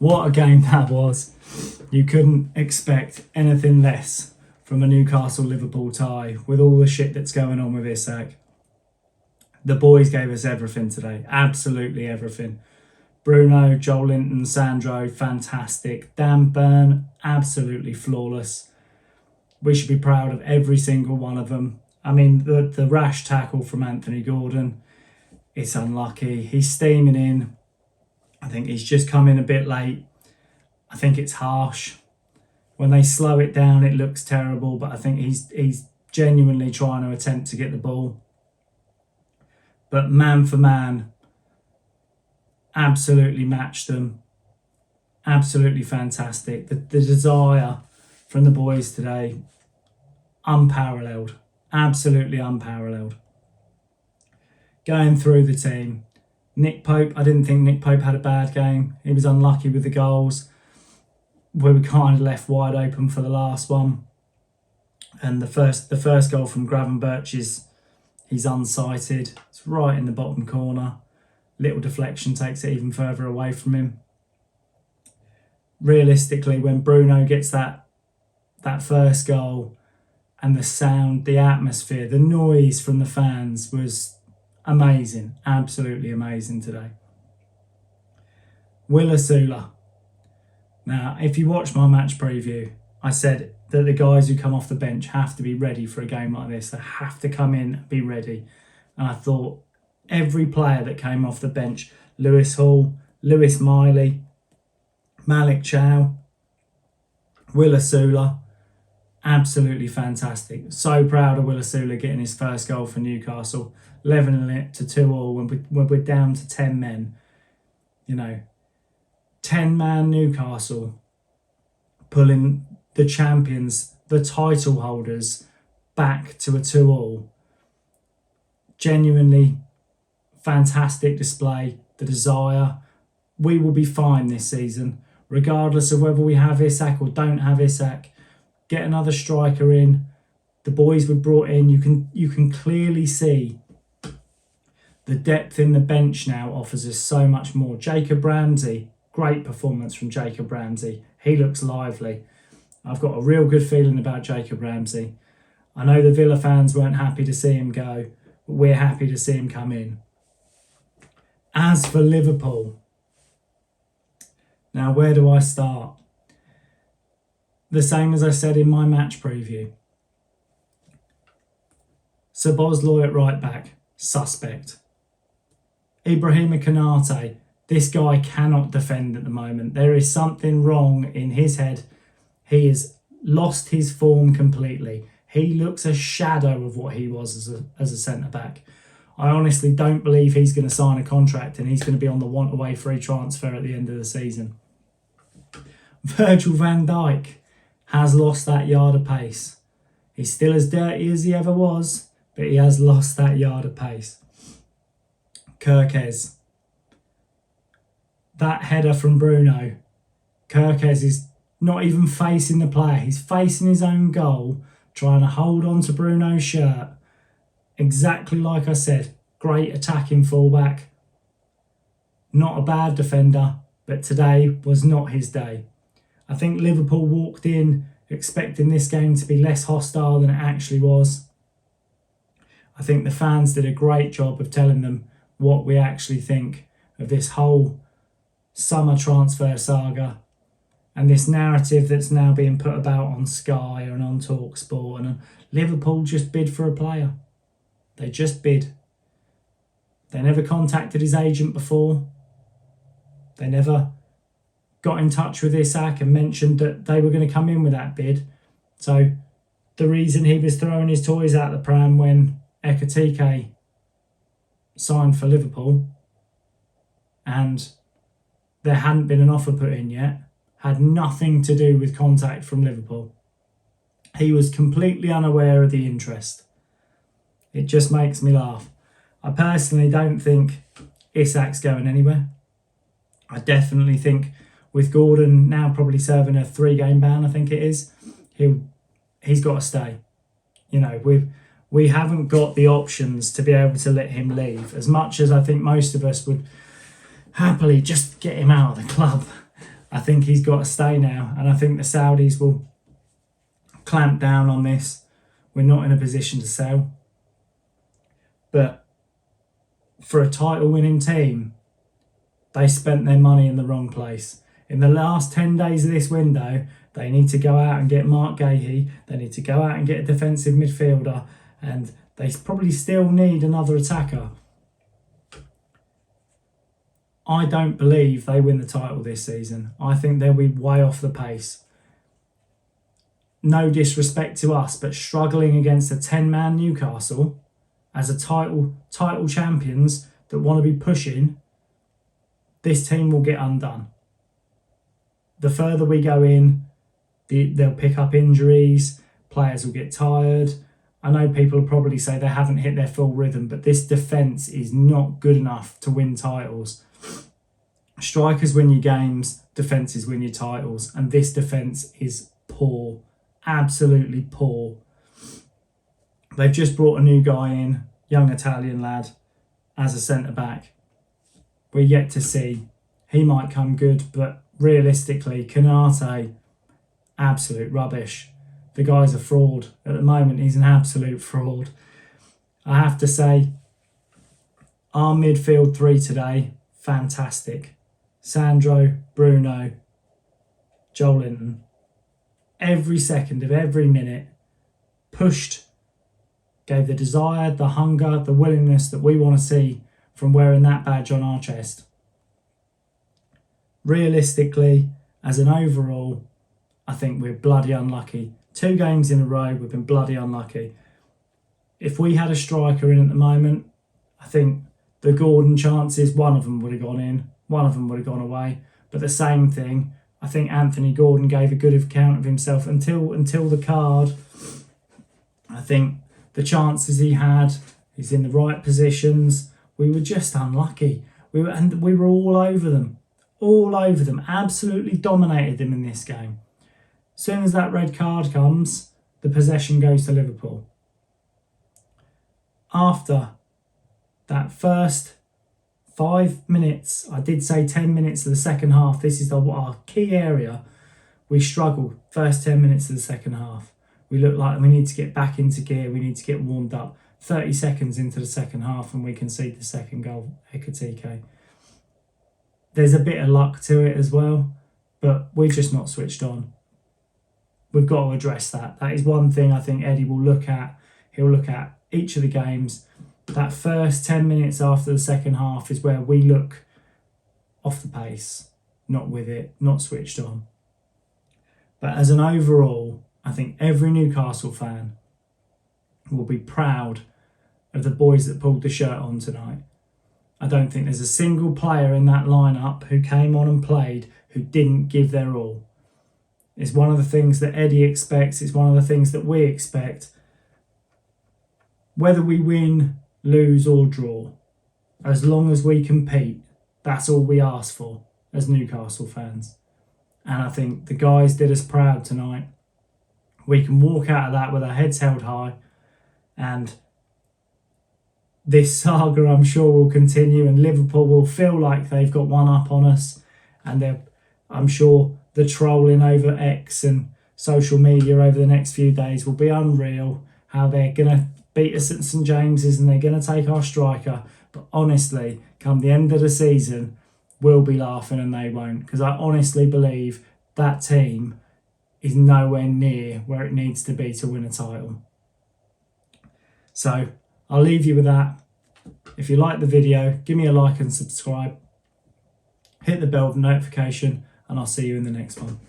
What a game that was. You couldn't expect anything less from a Newcastle-Liverpool tie with all the shit that's going on with Isak. The boys gave us everything today. Absolutely everything. Bruno, Joel Linton, Sandro, fantastic. Dan Burn, absolutely flawless. We should be proud of every single one of them. I mean, the rash tackle from Anthony Gordon, it's unlucky. He's steaming in. I think he's just come in a bit late. I think it's harsh. When they slow it down, it looks terrible, but I think he's genuinely trying to attempt to get the ball. But man for man, absolutely matched them. Absolutely fantastic. The desire from the boys today, unparalleled. Absolutely unparalleled. Going through the team, Nick Pope, I didn't think Nick Pope had a bad game. He was unlucky with the goals. We were kind of left wide open for the last one. And the first goal from Gravenberch he's unsighted. It's right in the bottom corner. Little deflection takes it even further away from him. Realistically, when Bruno gets that first goal and the sound, the atmosphere, the noise from the fans was amazing. Absolutely amazing today. Will Asula. Now, if you watch my match preview, I said that the guys who come off the bench have to be ready for a game like this. They have to come in and be ready. And I thought every player that came off the bench, Lewis Hall, Lewis Miley, Malik Chow, Will Asula, absolutely fantastic. So proud of Will Asula getting his first goal for Newcastle, levelling it to 2-2 when we're down to 10 men. You know, 10-man Newcastle pulling the champions, the title holders, back to a 2-2. Genuinely fantastic display, the desire. We will be fine this season, regardless of whether we have Isak or don't have Isak. Get another striker in. The boys were brought in. You can clearly see the depth in the bench now offers us so much more. Jacob Ramsey, great performance from Jacob Ramsey. He looks lively. I've got a real good feeling about Jacob Ramsey. I know the Villa fans weren't happy to see him go, but we're happy to see him come in. As for Liverpool, now where do I start? The same as I said in my match preview. Szoboszlai at right back, suspect. Ibrahima Konate, this guy cannot defend at the moment. There is something wrong in his head. He has lost his form completely. He looks a shadow of what he was as a centre-back. I honestly don't believe he's going to sign a contract and he's going to be on the want-away free transfer at the end of the season. Virgil van Dijk has lost that yard of pace. He's still as dirty as he ever was, but he has lost that yard of pace. Kirkes. That header from Bruno. Kirkes is not even facing the player. He's facing his own goal, trying to hold on to Bruno's shirt. Exactly like I said, great attacking fullback. Not a bad defender, but today was not his day. I think Liverpool walked in expecting this game to be less hostile than it actually was. I think the fans did a great job of telling them what we actually think of this whole summer transfer saga and this narrative that's now being put about on Sky and on TalkSport. And Liverpool just bid for a player. They just bid. They never contacted his agent before. They never got in touch with Isak and mentioned that they were going to come in with that bid. So the reason he was throwing his toys out the pram when Ekitike signed for Liverpool and there hadn't been an offer put in yet had nothing to do with contact from Liverpool. He was completely unaware of the interest. It just makes me laugh. I personally don't think Isak's going anywhere. I definitely think with Gordon now probably serving a 3-game ban, I think it is, he's got to stay. You know, we haven't got the options to be able to let him leave. As much as I think most of us would happily just get him out of the club. I think he's got to stay now, and I think the Saudis will clamp down on this. We're not in a position to sell. But for a title-winning team, they spent their money in the wrong place. In the last 10 days of this window, they need to go out and get Mark Gahey. They need to go out and get a defensive midfielder. And they probably still need another attacker. I don't believe they win the title this season. I think they'll be way off the pace. No disrespect to us, but struggling against a 10-man Newcastle as a title champions that want to be pushing, this team will get undone. The further we go in, they'll pick up injuries, players will get tired. I know people will probably say they haven't hit their full rhythm, but this defence is not good enough to win titles. Strikers win your games, defences win your titles, and this defence is poor, absolutely poor. They've just brought a new guy in, young Italian lad, as a centre-back. We're yet to see. He might come good, but realistically, Canate, absolute rubbish. The guy's a fraud. At the moment, he's an absolute fraud. I have to say, our midfield three today, fantastic. Sandro, Bruno, Joelinton. Every second of every minute, pushed, gave the desire, the hunger, the willingness that we want to see from wearing that badge on our chest. Realistically, as an overall, I think we're bloody unlucky. 2 games in a row, we've been bloody unlucky. If we had a striker in at the moment, I think the Gordon chances, one of them would have gone in, one of them would have gone away. But the same thing, I think Anthony Gordon gave a good account of himself until the card. I think the chances he had, he's in the right positions. We were just unlucky. We were all over them, absolutely dominated them in this game. As soon as that red card comes, the possession goes to Liverpool. After that first 5 minutes, I did say 10 minutes of the second half, this is our key area. We struggled first 10 minutes of the second half. We look like we need to get back into gear, we need to get warmed up. 30 seconds into the second half and we concede the second goal, Ekatike. There's a bit of luck to it as well, but we're just not switched on. We've got to address that. That is one thing I think Eddie will look at. He'll look at each of the games. That first 10 minutes after the second half is where we look off the pace, not with it, not switched on. But as an overall, I think every Newcastle fan will be proud of the boys that pulled the shirt on tonight. I don't think there's a single player in that lineup who came on and played who didn't give their all. It's one of the things that Eddie expects. It's one of the things that we expect. Whether we win, lose or draw, as long as we compete, that's all we ask for as Newcastle fans. And I think the guys did us proud tonight. We can walk out of that with our heads held high, and this saga I'm sure will continue, and Liverpool will feel like they've got one up on us, and I'm sure the trolling over X and social media over the next few days will be unreal, how they're going to beat us at St James's and they're going to take our striker. But honestly, come the end of the season, we'll be laughing and they won't, because I honestly believe that team is nowhere near where it needs to be to win a title. So I'll leave you with that. If you like the video, give me a like and subscribe. Hit the bell for notification, and I'll see you in the next one.